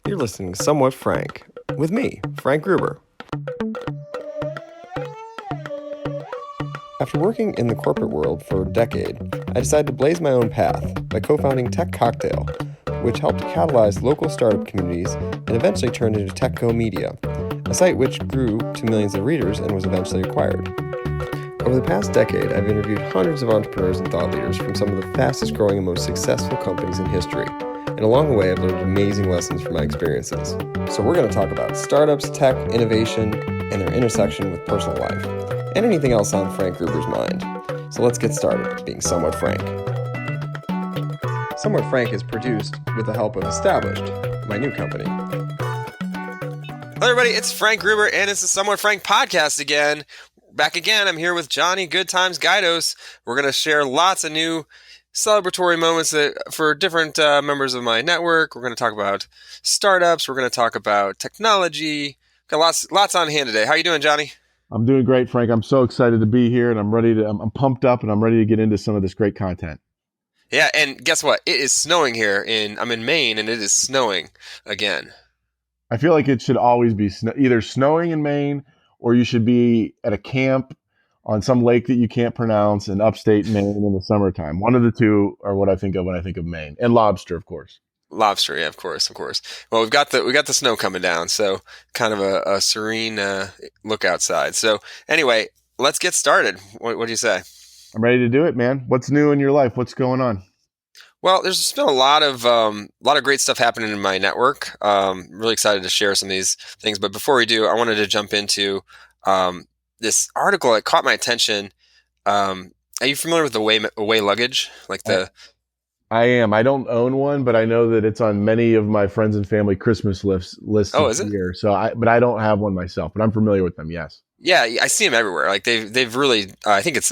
You're listening to Somewhat Frank with me, Frank Gruber. After working in the corporate world for a decade, I decided to blaze my own path by co-founding Tech Cocktail, which helped catalyze local startup communities and eventually turned into TechCo Media, a site which grew to millions of readers and was eventually acquired. Over the past decade, I've interviewed hundreds of entrepreneurs and thought leaders from some of the fastest growing and most successful companies in history. And along the way, I've learned amazing lessons from my experiences. So we're going to talk about startups, tech, innovation, and their intersection with personal life, and anything else on Frank Gruber's mind. So let's get started being Somewhat Frank. Somewhat Frank is produced with the help of Established, my new company. Hello everybody, it's Frank Gruber, and it's the Somewhat Frank podcast again. Back again, I'm here with Johnny Good Times Gaidos. We're going to share lots of new celebratory moments for different members of my network. We're going to talk about startups. We're going to talk about technology. Got lots on hand today. How you doing, Johnny? I'm doing great, Frank. I'm so excited to be here, and I'm pumped up, and I'm ready to get into some of this great content. Yeah, and guess what? It is snowing here. I'm in Maine, and it is snowing again. I feel like it should always be either snowing in Maine, or you should be at a camp on some lake that you can't pronounce in upstate Maine in the summertime. One of the two are what I think of when I think of Maine. And lobster, of course. Lobster, yeah, of course. Well, we got the snow coming down, so kind of a serene look outside. So anyway, let's get started. What do you say? I'm ready to do it, man. What's new in your life? What's going on? Well, there's been a lot of great stuff happening in my network. Really excited to share some of these things. But before we do, I wanted to jump into this article that caught my attention. Are you familiar with Away luggage? I am. I don't own one, but I know that it's on many of my friends and family Christmas lists oh, is it? Year. But I don't have one myself, but I'm familiar with them. Yes. Yeah, I see them everywhere. Like they've really, I think it's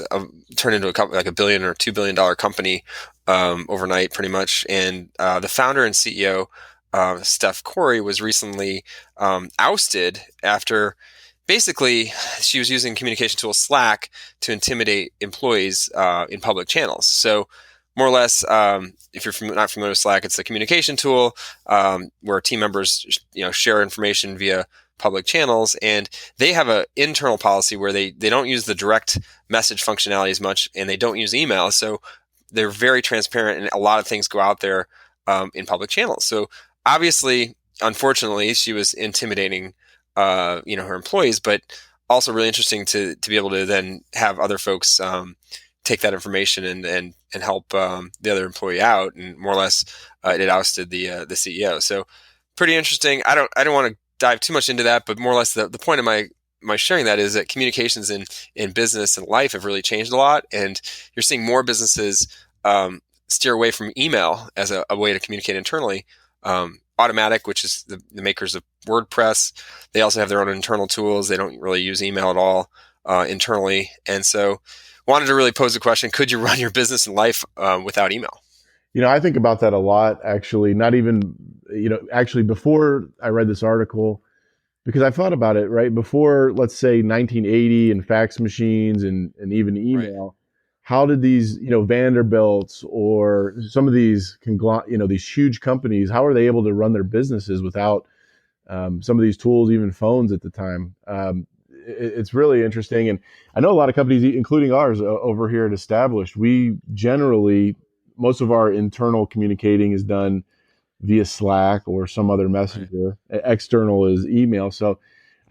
turned into a company, like $1 billion or $2 billion company overnight, pretty much. And the founder and CEO, Steph Corey, was recently ousted after basically she was using communication tool Slack to intimidate employees in public channels. So more or less, if you're not familiar with Slack, it's a communication tool where team members share information via public channels, and they have an internal policy where they don't use the direct message functionality as much, and they don't use email. So they're very transparent, and a lot of things go out there in public channels. So obviously, unfortunately, she was intimidating her employees, but also really interesting to be able to then have other folks take that information and help the other employee out, and more or less it ousted the CEO. So pretty interesting. I don't want to dive too much into that, but more or less the point of my sharing that is that communications in business and life have really changed a lot, and you're seeing more businesses steer away from email as a way to communicate internally. Automatic, which is the makers of WordPress, they also have their own internal tools. They don't really use email at all internally, and so wanted to really pose the question: could you run your business and life without email? I think about that a lot, actually. Not even, actually before I read this article, because I thought about it, right? Before, let's say 1980 and fax machines and even email, right. How did these, Vanderbilts or some of these, these huge companies, how are they able to run their businesses without some of these tools, even phones at the time? It's really interesting. And I know a lot of companies, including ours over here at Established, we generally, most of our internal communicating is done via Slack or some other messenger. Right. External is email. So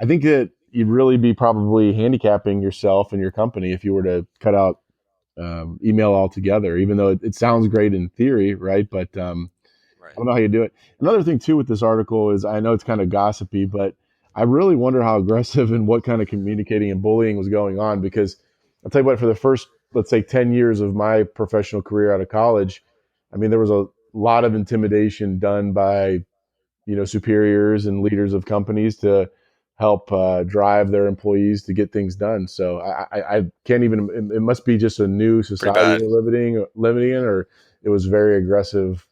I think that you'd really be probably handicapping yourself and your company if you were to cut out email altogether, even though it sounds great in theory, right? But right. I don't know how you do it. Another thing too with this article is, I know it's kind of gossipy, but I really wonder how aggressive and what kind of communicating and bullying was going on, because I'll tell you what, for the first, let's say 10 years of my professional career out of college, I mean, there was a lot of intimidation done by, superiors and leaders of companies to help drive their employees to get things done. So I can't even, it must be just a new society we're living in, or it was very aggressive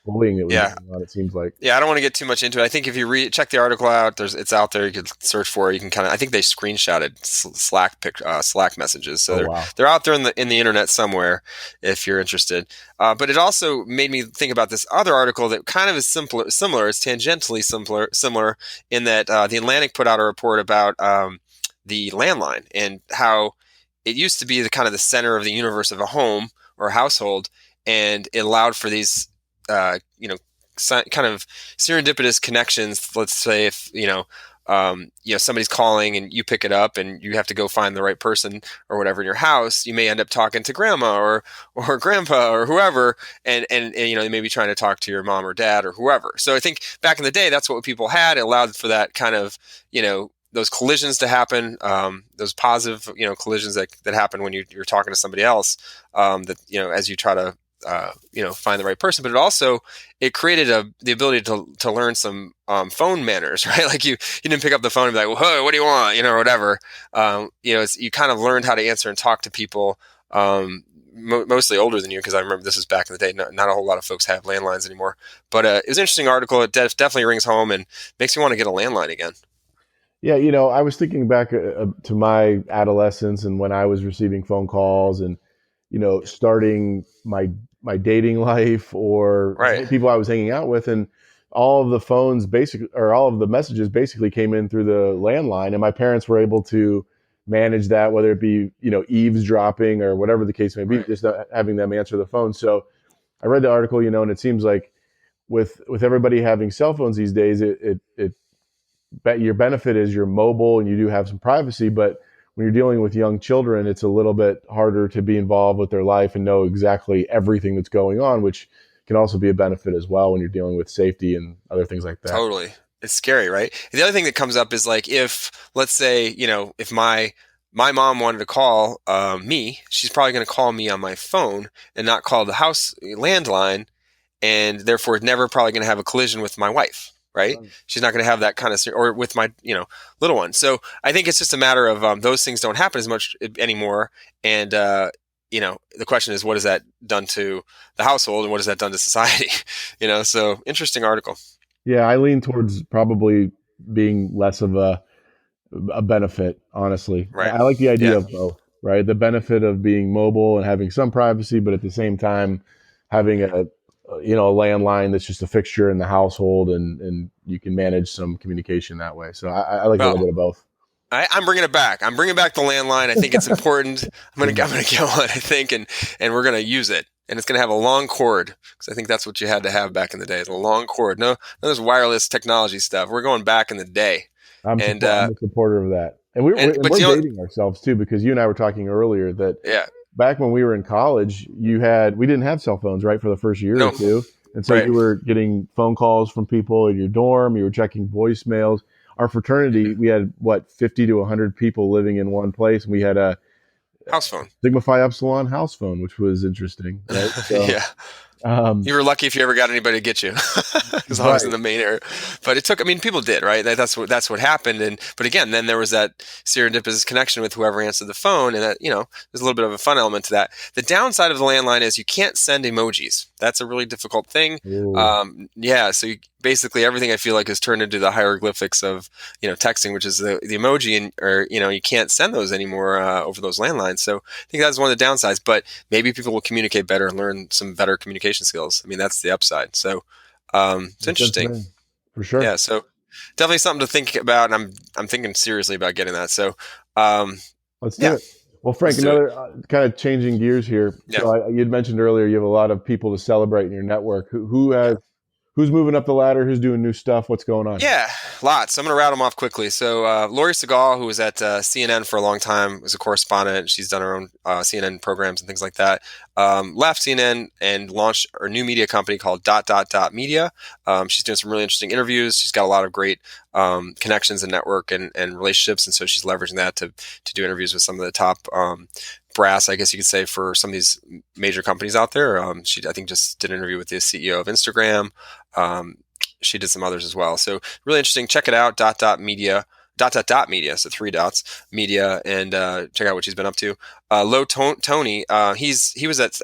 bullying that was Yeah. going on. It seems like. Yeah, I don't want to get too much into it. I think if you check the article out, it's out there. You can search for it. You can kind of. I think they screenshotted Slack messages, so Oh they're wow. they're out there in the internet somewhere if you're interested. But it also made me think about this other article that kind of is similar. It's tangentially similar in that the Atlantic put out a report about the landline and how it used to be the kind of the center of the universe of a home or a household, and it allowed for these you know kind of serendipitous connections. Let's say if somebody's calling and you pick it up and you have to go find the right person or whatever in your house, you may end up talking to grandma or grandpa or whoever, and they may be trying to talk to your mom or dad or whoever. So I think back in the day, that's what people had. It allowed for that kind of those collisions to happen, those positive collisions that happen when you're talking to somebody else, that as you try to find the right person. But it created the ability to learn some phone manners, right? Like you didn't pick up the phone and be like, well, hey, what do you want? Or whatever. You kind of learned how to answer and talk to people, mostly older than you, because I remember this was back in the day. Not a whole lot of folks have landlines anymore. But it was an interesting article. It definitely rings home and makes me want to get a landline again. Yeah, I was thinking back to my adolescence and when I was receiving phone calls and starting my dating life or Right. people I was hanging out with, and all of the phones basically, or all of the messages basically came in through the landline, and my parents were able to manage that, whether it be eavesdropping or whatever the case may be, Right. just not having them answer the phone. So I read the article, and it seems like with everybody having cell phones these days, it your benefit is you're mobile and you do have some privacy, but when you're dealing with young children, it's a little bit harder to be involved with their life and know exactly everything that's going on, which can also be a benefit as well when you're dealing with safety and other things like that. Totally. It's scary, right? The other thing that comes up is like if, let's say, if my mom wanted to call me, she's probably going to call me on my phone and not call the house landline, and therefore never probably going to have a collision with my wife, right? She's not going to have that kind of, or with my little one. So I think it's just a matter of those things don't happen as much anymore, and the question is, what has that done to the household, and what has that done to society? So interesting article. Yeah, I lean towards probably being less of a benefit, honestly. Right. I like the idea Yeah. of both, right? The benefit of being mobile and having some privacy, but at the same time having a landline that's just a fixture in the household, and you can manage some communication that way. So I like a little Well, bit of both. I'm bringing it back. I'm bringing back the landline. I think it's important. I'm gonna get one. I think, and we're gonna use it, and it's gonna have a long cord, because I think that's what you had to have back in the day. The long cord. No, this wireless technology stuff. We're going back in the day, and I'm a supporter of that, and but we're dating ourselves too, because you and I were talking earlier that yeah, back when we were in college, we didn't have cell phones, right, for the first year or no, two, and so right, you were getting phone calls from people in your dorm. You were checking voicemails. Our fraternity, we had 50 to 100 people living in one place, and we had a house phone. Sigma Phi Epsilon house phone, which was interesting, right? So, Yeah. um, You were lucky if you ever got anybody to get you, because I was in right. the main area. But it took. I mean, people did, right? That's what happened. But again, then there was that serendipitous connection with whoever answered the phone, and that there's a little bit of a fun element to that. The downside of the landline is you can't send emojis. That's a really difficult thing. Ooh, Yeah. So basically, everything I feel like is turned into the hieroglyphics of texting, which is the emoji, and or you can't send those anymore over those landlines. So I think that's one of the downsides. But maybe people will communicate better and learn some better communication skills. I mean, that's the upside. So it's makes sense to interesting. me, for sure. Yeah. So definitely something to think about. And I'm thinking seriously about getting that. So Let's do yeah, it. Well, Frank, let's do it. another kind of changing gears here. Yeah. So you'd mentioned earlier you have a lot of people to celebrate in your network. Yeah. Who's moving up the ladder? Who's doing new stuff? What's going on? Yeah, lots. I'm going to rattle them off quickly. So, Lori Segal, who was at CNN for a long time, was a correspondent. She's done her own CNN programs and things like that. Left CNN and launched her new media company called Dot Dot Dot Media. She's doing some really interesting interviews. She's got a lot of great connections and network and relationships, and so she's leveraging that to do interviews with some of the top brass, I guess you could say, for some of these major companies out there. She, I think, just did an interview with the CEO of Instagram. She did some others as well. So really interesting. Check it out. Dot dot media. Dot dot dot media. So 3 dots media, and check out what she's been up to. Tony. He was at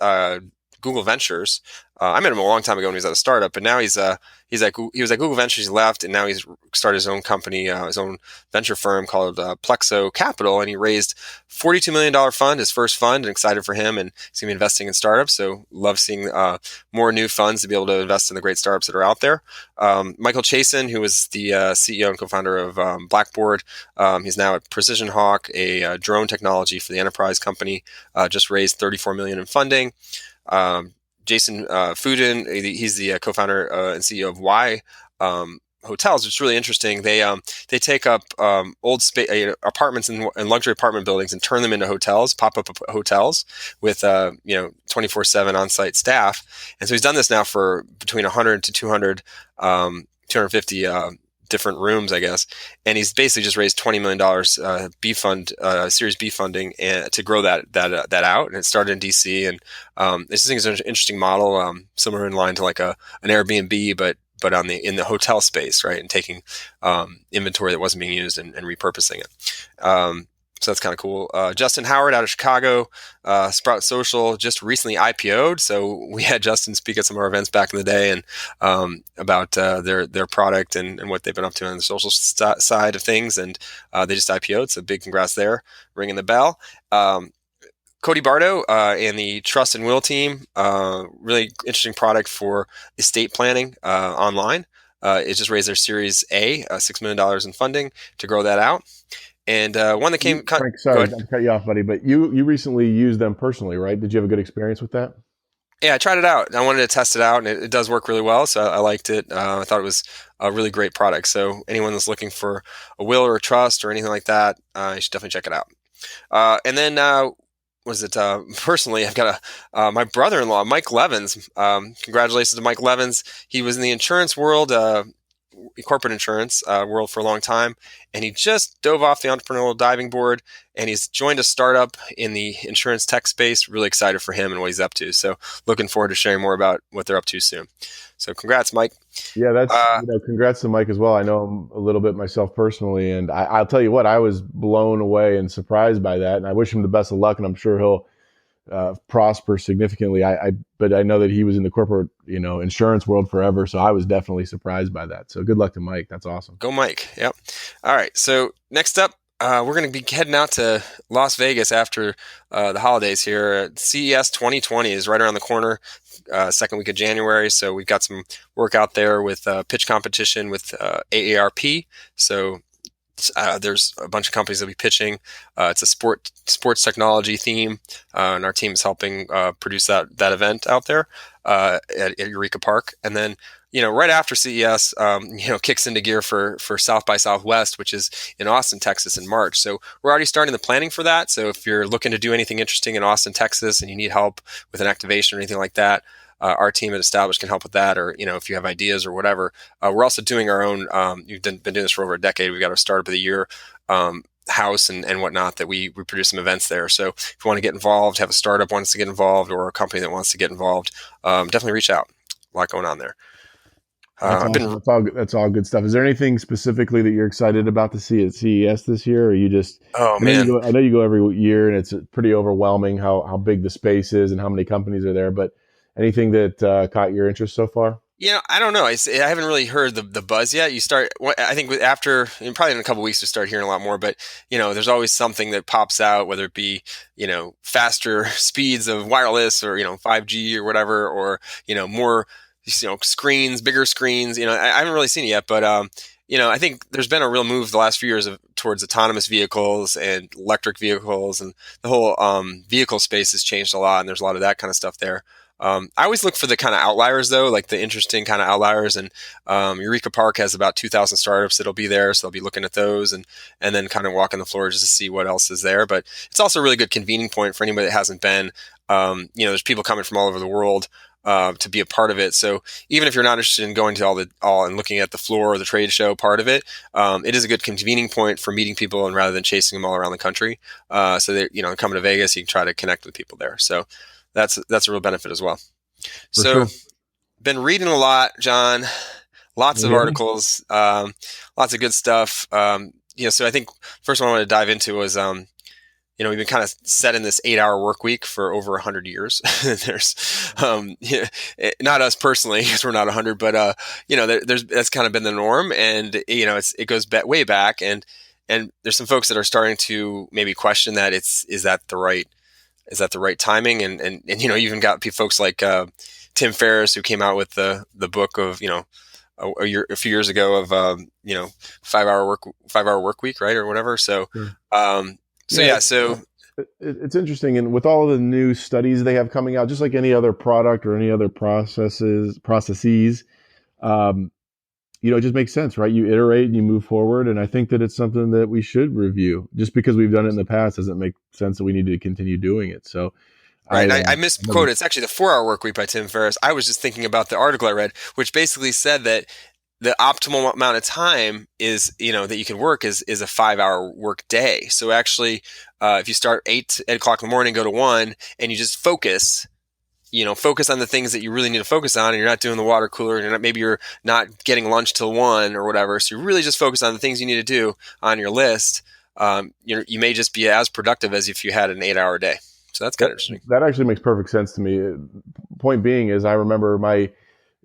Google Ventures. I met him a long time ago when he was at a startup, but now he was at Google Ventures. He left, and now he's started his own company, his own venture firm called Plexo Capital, and he raised $42 million fund, his first fund, and excited for him. And he's going to be investing in startups. So love seeing more new funds to be able to invest in the great startups that are out there. Michael Chasen, who was the CEO and co-founder of Blackboard, he's now at Precision Hawk, a drone technology for the enterprise company. Just raised $34 million in funding. Jason Fuden, he's the co-founder and CEO of Y Hotels. It's really interesting. They take up old apartments and luxury apartment buildings and turn them into hotels, pop-up hotels with 24/7 on-site staff. And so he's done this now for between 100 to 200, 250 different rooms, I guess. And he's basically just raised $20 million B fund, Series B funding, and to grow that out. And it started in DC. And this thing is an interesting model, similar in line to like an Airbnb, but in the hotel space, right? And taking inventory that wasn't being used and repurposing it. So that's kind of cool. Justin Howard out of Chicago, Sprout Social, just recently IPO'd. So we had Justin speak at some of our events back in the day and about their product and what they've been up to on the social side of things. And they just IPO'd. So big congrats there, ringing the bell. Cody Bardo and the Trust and Will team, really interesting product for estate planning online. It just raised their Series A, $6 million in funding to grow that out. And one that came... Frank, sorry, to cut you off, buddy, but you recently used them personally, right? Did you have a good experience with that? Yeah, I tried it out. I wanted to test it out, and it does work really well, so I liked it. I thought it was a really great product. So anyone that's looking for a will or a trust or anything like that, you should definitely check it out. And then... personally, I've got my brother-in-law, Mike Levins. Congratulations to Mike Levins. He was in the insurance world, corporate insurance world for a long time, and he just dove off the entrepreneurial diving board, and he's joined a startup in the insurance tech space. Really excited for him and what he's up to. So looking forward to sharing more about what they're up to soon. So congrats, Mike. Yeah, that's congrats to Mike as well. I know him a little bit myself personally, and I'll tell you what, I was blown away and surprised by that, and I wish him the best of luck, and I'm sure he'll prosper significantly. But I know that he was in the corporate, insurance world forever, so I was definitely surprised by that. So good luck to Mike. That's awesome. Go Mike. Yep. All right. So next up, we're going to be heading out to Las Vegas after the holidays here. CES 2020 is right around the corner, second week of January. So we've got some work out there with pitch competition with AARP. So there's a bunch of companies that'll be pitching. It's a sports technology theme, and our team is helping produce that event out there at Eureka Park. And then, right after CES, kicks into gear for South by Southwest, which is in Austin, Texas in March. So we're already starting the planning for that. So if you're looking to do anything interesting in Austin, Texas, and you need help with an activation or anything like that, our team at Established can help with that, or if you have ideas or whatever. We're also doing our own. We've been doing this for over a decade. We've got our Startup of the Year house and whatnot that we produce some events there. So if you want to get involved, have a startup wants to get involved, or a company that wants to get involved, definitely reach out. A lot going on there. That's all good stuff. Is there anything specifically that you're excited about to see at CES this year, or you just? Oh man, I know you go every year, and it's pretty overwhelming how big the space is and how many companies are there. But anything that caught your interest so far? I don't know. I haven't really heard the buzz yet. I think after, probably in a couple of weeks, we start hearing a lot more. But there's always something that pops out, whether it be faster speeds of wireless or 5G or whatever, or more screens, bigger screens. I haven't really seen it yet, but I think there's been a real move the last few years towards autonomous vehicles and electric vehicles, and the whole vehicle space has changed a lot, and there's a lot of that kind of stuff there. I always look for the kind of outliers, though, like the interesting kind of outliers. And Eureka Park has about 2,000 startups that'll be there, so they'll be looking at those and then kind of walking the floor just to see what else is there. But it's also a really good convening point for anybody that hasn't been. There's people coming from all over the world to be a part of it. So even if you're not interested in going to all and looking at the floor or the trade show part of it, it is a good convening point for meeting people, and rather than chasing them all around the country. So that coming to Vegas, you can try to connect with people there. So that's a real benefit as well. So been reading a lot, John, lots of articles, lots of good stuff. So I think first one I wanted to dive into was, we've been kind of set in this 8-hour work week for over 100 years. There's, not us personally, because we're not 100, but there's that's kind of been the norm, and it goes way back, and there's some folks that are starting to maybe question that is that the right timing, and you even got folks like Tim Ferriss, who came out with the book of a few years ago of 5-hour work week, right, or whatever. So Sure. um, so Yeah, yeah, so it's interesting, and with all the new studies they have coming out, just like any other product or any other processes, um, it just makes sense, right? You iterate and you move forward, and I think that it's something that we should review. Just because we've done it in the past doesn't make sense that we need to continue doing it. So right. I, And I remember, misquoted. It's actually the 4-hour work week by Tim Ferriss. I was just thinking about the article I read, which basically said that the optimal amount of time is, that you can work is a 5-hour work day. So actually, if you start 8 o'clock in the morning, go to 1, and you just focus on the things that you really need to focus on, and you're not doing the water cooler, and maybe you're not getting lunch till 1 or whatever. So you really just focus on the things you need to do on your list. You may just be as productive as if you had an 8-hour day. So that's kind that of interesting. that actually makes perfect sense to me. Point being is, I remember my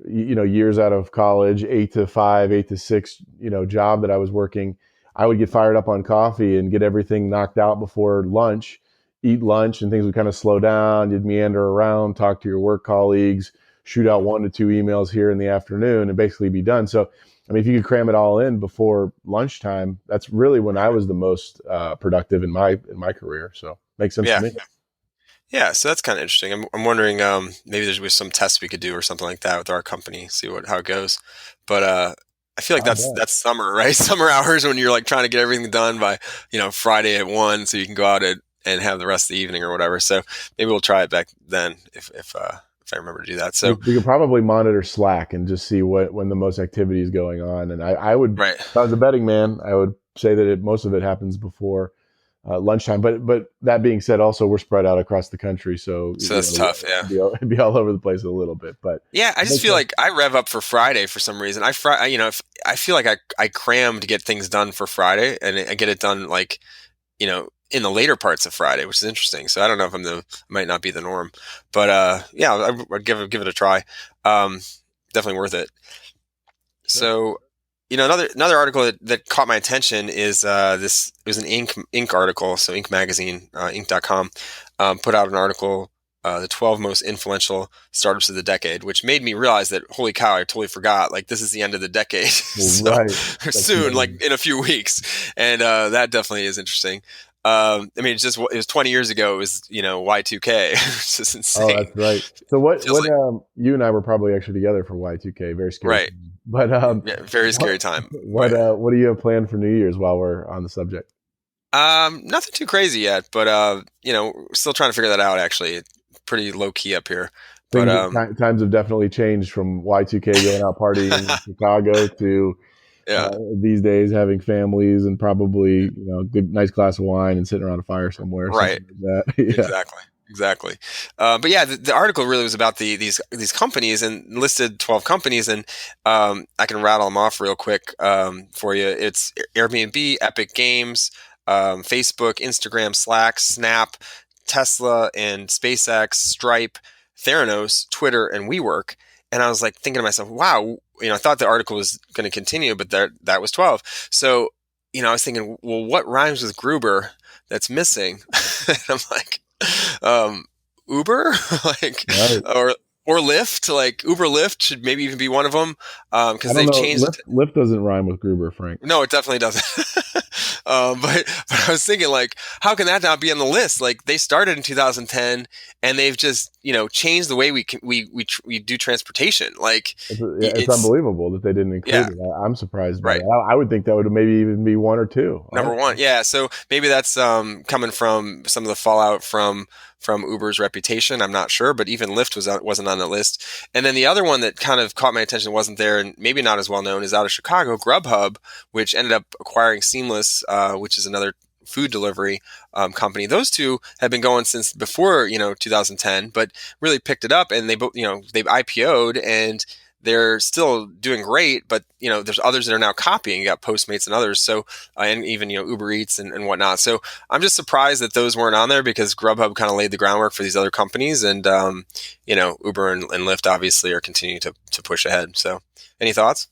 years out of college, 8 to 5, 8 to 6, job that I was working. I would get fired up on coffee and get everything knocked out before lunch, eat lunch, and things would kind of slow down. You'd meander around, talk to your work colleagues, shoot out 1 to 2 emails here in the afternoon, and basically be done. So, I mean, if you could cram it all in before lunchtime, that's really when I was the most productive in my career. So, makes sense to Yeah. me. Yeah, so that's kind of interesting. I'm wondering, maybe there's some tests we could do or something like that with our company, see how it goes. But I feel like I that's summer, right? Summer hours when you're like trying to get everything done by Friday at 1, so you can go out and have the rest of the evening or whatever. So maybe we'll try it back then if I remember to do that. So We could probably monitor Slack and just see when the most activity is going on. And I would, right, if I was a betting man, I would say that most of it happens before lunchtime. But that being said, also we're spread out across the country, so so that's tough. Yeah. it'd be all over the place a little bit. But Yeah, I it just makes feel sense. like I rev up for Friday for some reason. If I feel like I cram to get things done for Friday, and I get it done like in the later parts of Friday, which is interesting. So I don't know if might not be the norm, but yeah, I'd give it a try. Um, Definitely worth it. Sure. So, another article that caught my attention is this. It was an Inc. article, so Inc. magazine, Inc.com, put out an article, the 12 most influential startups of the decade, which made me realize that holy cow, I totally forgot. Like this is the end of the decade, so Right. That's soon, like amazing. in a few weeks, and that definitely is interesting. I mean, it was 20 years ago. It was Y2K, which is Oh, insane. that's right. So what Feels like you and I were probably actually together for Y2K. Very scary. right. Time. But Yeah, very what scary time. But what do you have planned for New Year's while we're on the subject? nothing too crazy yet, but still trying to figure that out. Actually, it's pretty low key up here. But Times have definitely changed from Y2K going out partying in Chicago to yeah, these days having families and probably good nice glass of wine and sitting around a fire somewhere, right, something like that. Yeah. exactly. But yeah, the article really was about these companies and listed 12 companies, and I can rattle them off real quick for you. It's Airbnb, Epic Games, Facebook, Instagram, Slack, Snap, Tesla, and SpaceX, Stripe, Theranos, Twitter, and WeWork. And I was like thinking to myself, wow, I thought the article was going to continue, but that was 12. So, I was thinking, well, what rhymes with Gruber that's missing? And I'm like, um, Uber, like, Right. or Lyft, like Uber Lyft should maybe even be one of them, I because don't they've know. changed. Lyft doesn't rhyme with Gruber, Frank. No, it definitely doesn't. But I was thinking, like, how can that not be on the list? Like, they started in 2010, and they've just changed the way we do transportation. Like, It's it's unbelievable that they didn't yeah, include it. I'm surprised by right. that. I would think that would maybe even be one or two. Number one, yeah. So maybe that's coming from some of the fallout from Uber's reputation. I'm not sure, but even Lyft wasn't on the list. And then the other one that kind of caught my attention, wasn't there, and maybe not as well known, is out of Chicago, Grubhub, which ended up acquiring Seamless, which is another food delivery company. Those two have been going since before 2010, but really picked it up, and they both they've IPO'd, and they're still doing great, but there's others that are now copying. You got Postmates and others, so and even Uber Eats and whatnot. So I'm just surprised that those weren't on there because Grubhub kind of laid the groundwork for these other companies, and Uber and Lyft obviously are continuing to push ahead. So, any thoughts?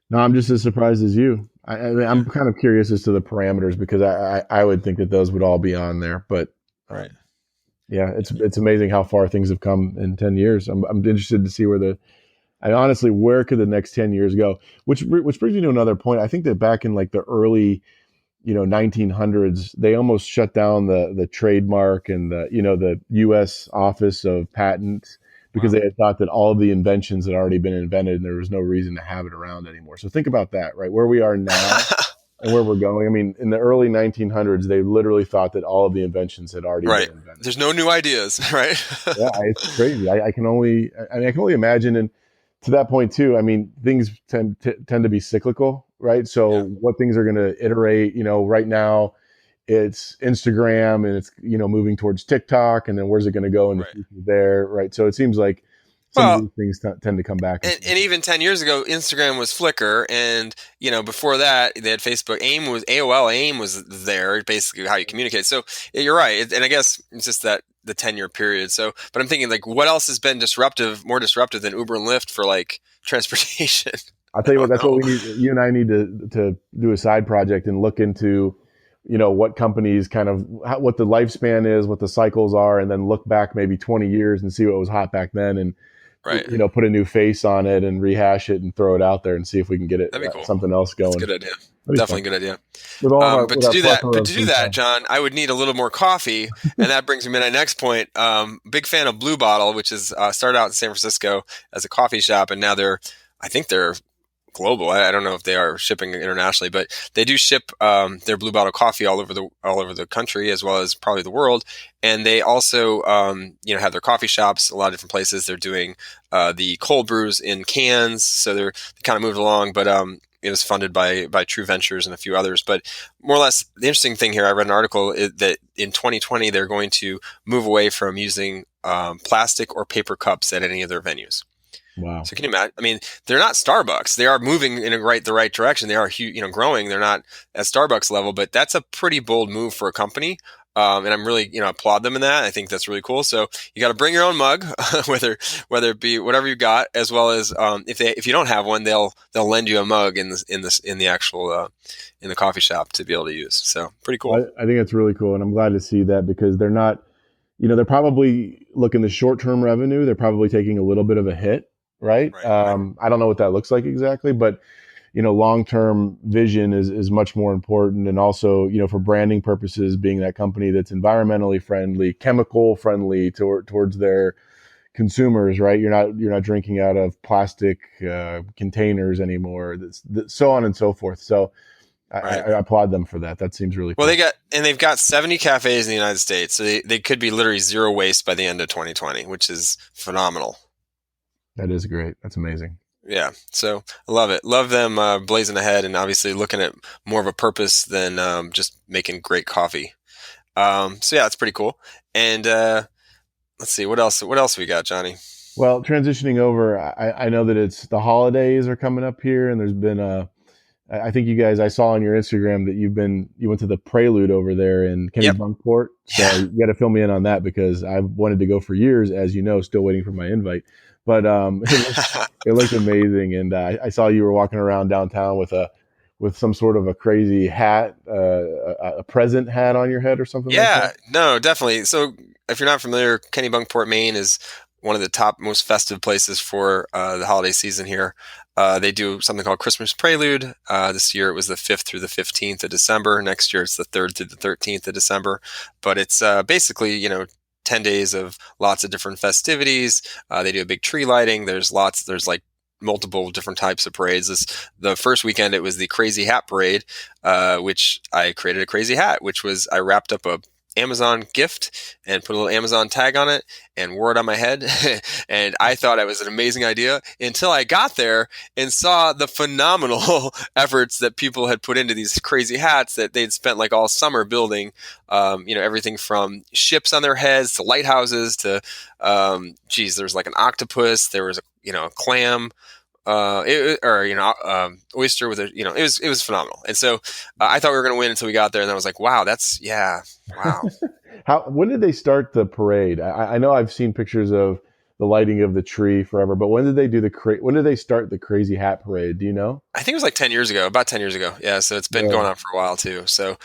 No, I'm just as surprised as you. I mean, Yeah. I'm kind of curious as to the parameters because I would think that those would all be on there. But Right. yeah, it's amazing how far things have come in 10 years. I'm interested to see where could the next 10 years go? Which brings me to another point. I think that back in like the early 1900s, they almost shut down the trademark and the U.S. Office of Patent because Wow. they had thought that all of the inventions had already been invented and there was no reason to have it around anymore. So think about that, right? Where we are now and where we're going. I mean, in the early 1900s, they literally thought that all of the inventions had already been Right. invented. There's no new ideas, right? Yeah, it's crazy. I can only imagine. And to that point too, I mean, things tend to be cyclical, right? So Yeah. what things are going to iterate, right now it's Instagram and it's, moving towards TikTok, and then where's it going to go in the Right. future there, right? So it seems like some of Well, these things tend to come back and and forth. even 10 years ago, Instagram was Flickr, and before that, they had Facebook. AIM was AOL. AIM was there, basically how you communicate. So yeah, you're right, and I guess it's just that the 10-year period. So, but I'm thinking like, what else has been more disruptive than Uber and Lyft for like transportation? I'll I tell you what, don't that's what know. we need. You and I need to do a side project and look into, what companies kind of what the lifespan is, what the cycles are, and then look back maybe 20 years and see what was hot back then, and Right. put a new face on it and rehash it and throw it out there and see if we can get it That'd be cool. something else That's a going. good idea. That'd be Definitely fun a good idea. with all of our But with to our do that, plethora of free time. John, I would need a little more coffee, and that brings me to my next point. Big fan of Blue Bottle, which is started out in San Francisco as a coffee shop, and now I think they're global. I don't know if they are shipping internationally, but they do ship their Blue Bottle coffee all over the country as well as probably the world. And they also have their coffee shops a lot of different places. They're doing the cold brews in cans, so they kind of moved along, but. It was funded by True Ventures and a few others, but more or less, the interesting thing here, I read an article that in 2020 they're going to move away from using plastic or paper cups at any of their venues. Wow. So can you imagine? I mean, they're not Starbucks. They are moving in the right direction. They are growing. They're not at Starbucks level, but that's a pretty bold move for a company. And I'm really applaud them in that. I think that's really cool. So you got to bring your own mug, whether it be whatever you got, as well as if you don't have one, they'll lend you a mug in the actual in the coffee shop to be able to use. So pretty cool. Well, I think that's really cool, and I'm glad to see that because they're not, they're probably looking the short term revenue. They're probably taking a little bit of a hit, right? Right. Right. I don't know what that looks like exactly, but long term vision is much more important, and also for branding purposes, being that company that's environmentally friendly, chemical friendly towards their consumers, right? You're not drinking out of plastic containers anymore. So on and so forth. So Right. I applaud them for that. That seems really Well, cool. they've got 70 cafes in the United States, so they could be literally zero waste by the end of 2020, which is phenomenal. That is great. That's amazing. Yeah, so I love it. Love them blazing ahead and obviously looking at more of a purpose than just making great coffee. So yeah, it's pretty cool. And let's see what else. What else we got, Johnny? Well, transitioning over, I know that it's the holidays are coming up here, and there's been I think you guys, I saw on your Instagram that you went to the Prelude over there in Yep. Kennebunkport. So Yeah. you got to fill me in on that because I've wanted to go for years, as you know, still waiting for my invite. But it looked amazing, and I saw you were walking around downtown with some sort of a crazy hat, a present hat on your head or something like that. Yeah, no, definitely. So if you're not familiar, Kennebunkport, Maine is one of the top most festive places for the holiday season here. They do something called Christmas Prelude. This year it was the 5th through the 15th of December. Next year it's the 3rd through the 13th of December. But it's basically, 10 days of lots of different festivities. They do a big tree lighting. There's like multiple different types of parades. The first weekend it was the Crazy Hat Parade, which I created a crazy hat, which was I wrapped up Amazon gift and put a little Amazon tag on it and wore it on my head. And I thought it was an amazing idea until I got there and saw the phenomenal efforts that people had put into these crazy hats that they'd spent like all summer building. Everything from ships on their heads to lighthouses to, there was like an octopus, there was a clam, oyster with it was phenomenal. And so I thought we were going to win until we got there, and I was like, wow, wow. When did they start the parade? I know I've seen pictures of the lighting of the tree forever, but when did they when did they start the crazy hat parade? Do you know? I think it was like 10 years ago, about 10 years ago. Yeah. So it's been Yeah. going on for a while too. So,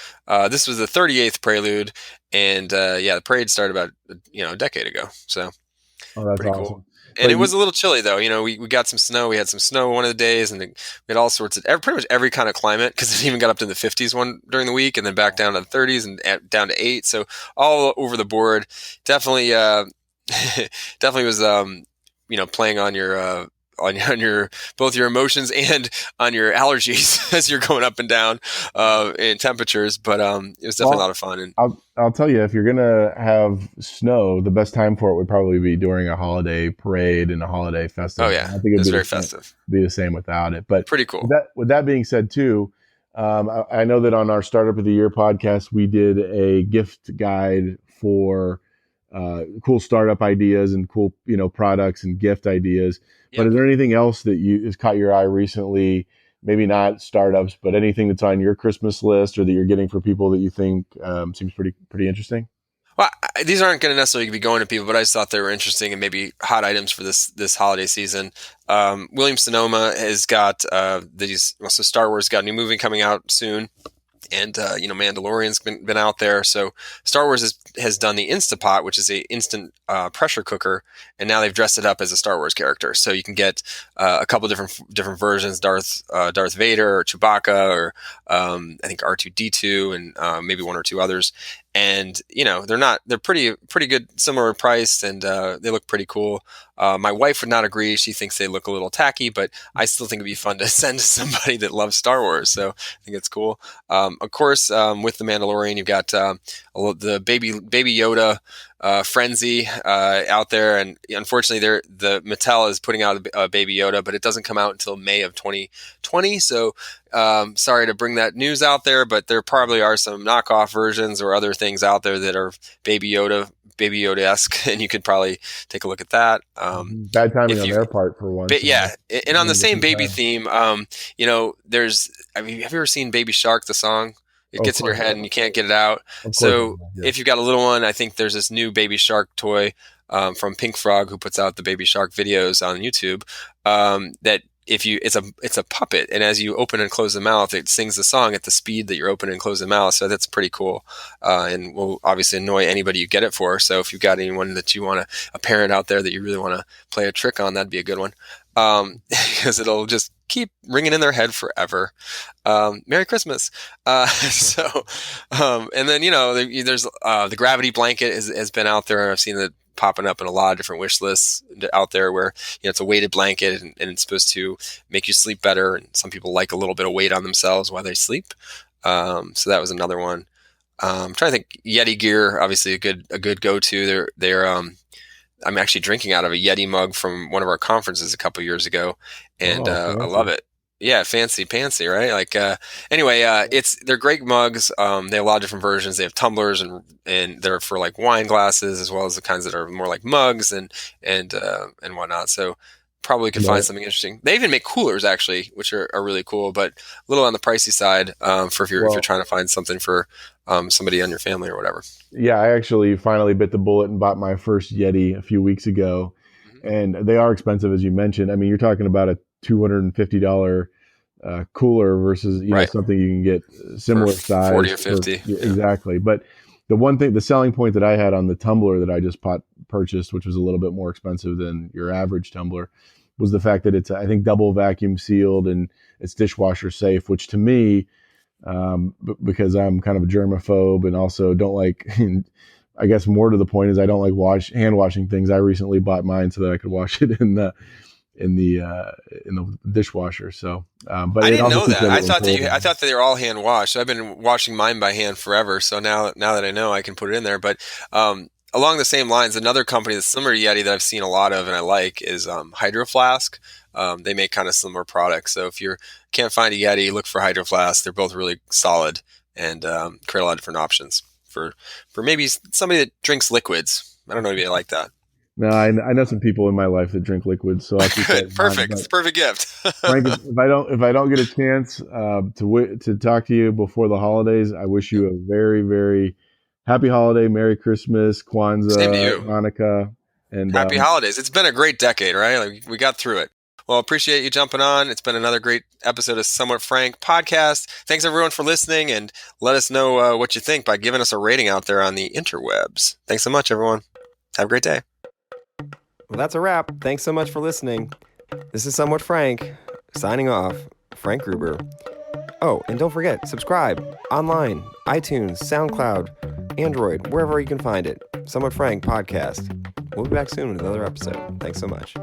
this was the 38th prelude, and, the parade started about, a decade ago. So Oh, that's pretty cool. awesome. And But it was a little chilly though. We got some snow. We had some snow one of the days, and we had all sorts of pretty much every kind of climate, because it even got up to the 50s one during the week, and then back down to the 30s and down to 8. So all over the board. Definitely, definitely was, playing on your, on your both your emotions and on your allergies as you're going up and down in temperatures. But it was definitely a lot well, of fun. And I'll tell you, if you're gonna have snow, the best time for it would probably be during a holiday parade and a holiday oh festival. yeah, I think it it'd was very festive. be the same without it. But Pretty cool. with that being said, too, I know that on our Startup of the Year podcast, we did a gift guide for cool startup ideas and cool products and gift ideas. But Yep. is there anything else that has caught your eye recently? Maybe not startups, but anything that's on your Christmas list or that you're getting for people that you think seems pretty interesting? Well, these aren't going to necessarily be going to people, but I just thought they were interesting and maybe hot items for this holiday season. Williams Sonoma has got so Star Wars got a new movie coming out soon. And Mandalorian's been out there. So Star Wars has done the Instapot, which is a instant pressure cooker, and now they've dressed it up as a Star Wars character. So you can get a couple different versions: Darth Vader or Chewbacca, or I think R2D2, and maybe one or two others. And they're pretty good, similar priced, and they look pretty cool. My wife would not agree; she thinks they look a little tacky, but I still think it'd be fun to send to somebody that loves Star Wars. So I think it's cool. Of course, with the Mandalorian, you've got the baby Yoda frenzy out there, and unfortunately, the Mattel is putting out a baby Yoda, but it doesn't come out until May of 2020. So sorry to bring that news out there, but there probably are some knockoff versions or other things out there that are baby Yoda-esque, and you could probably take a look at that. Bad timing on their part for once. But yeah, and on the same baby theme, there's. I mean, have you ever seen Baby Shark, the song? It gets in your head and you can't get it out. So if you've got a little one, I think there's this new Baby Shark toy from Pink Frog, who puts out the Baby Shark videos on YouTube. That it's a puppet, and as you open and close the mouth, it sings the song at the speed that you're opening and closing the mouth. So that's pretty cool, and will obviously annoy anybody you get it for. So if you've got anyone that you want a parent out there that you really want to play a trick on, that'd be a good one, because it'll just keep ringing in their head forever. Merry Christmas. And then there's the gravity blanket has been out there. I've seen it popping up in a lot of different wish lists out there, where it's a weighted blanket, and it's supposed to make you sleep better, and some people like a little bit of weight on themselves while they sleep. So that was another one. I'm trying to think. Yeti gear, obviously a good go-to. I'm actually drinking out of a Yeti mug from one of our conferences a couple years ago, and I love it. Yeah, fancy pantsy, right? Like, anyway, they're great mugs. They have a lot of different versions. They have tumblers, and they're for like wine glasses, as well as the kinds that are more like mugs and whatnot. So probably could find something interesting. They even make coolers, actually, which are really cool, but a little on the pricey side for if you're trying to find something for somebody on your family or whatever. Yeah, I actually finally bit the bullet and bought my first Yeti a few weeks ago, and they are expensive, as you mentioned. I mean, you're talking about a $250 cooler versus something you can get similar for size, 40 or 50. Exactly. But the selling point that I had on the tumbler that I just purchased, which was a little bit more expensive than your average tumbler, was the fact that it's, I think, double vacuum sealed and it's dishwasher safe, which to me, because I'm kind of a germaphobe and also don't like, I guess more to the point is I don't like hand washing things. I recently bought mine so that I could wash it in the dishwasher. So, but I it didn't also know keeps that. everything cold. I thought that they were all hand washed. So I've been washing mine by hand forever. So now that I know, I can put it in there. But along the same lines, another company that's similar to Yeti that I've seen a lot of and I like is Hydro Flask. They make kind of similar products. So if you can't find a Yeti, look for Hydro Flask. They're both really solid and create a lot of different options for maybe somebody that drinks liquids. I don't know if you like that. No, I know some people in my life that drink liquids, so I'll keep that in Perfect. mind. It's a perfect gift. Frank, if I don't get a chance to talk to you before the holidays, I wish you a very, very happy holiday, Merry Christmas, Same to Kwanzaa, you. Hanukkah, and Happy holidays. It's been a great decade, right? Like we got through it. Well, appreciate you jumping on. It's been another great episode of Somewhat Frank podcast. Thanks everyone for listening, and let us know what you think by giving us a rating out there on the interwebs. Thanks so much, everyone. Have a great day. Well, that's a wrap. Thanks so much for listening. This is Somewhat Frank, signing off. Frank Gruber. Oh, and don't forget, subscribe online, iTunes, SoundCloud, Android, wherever you can find it. Somewhat Frank podcast. We'll be back soon with another episode. Thanks so much.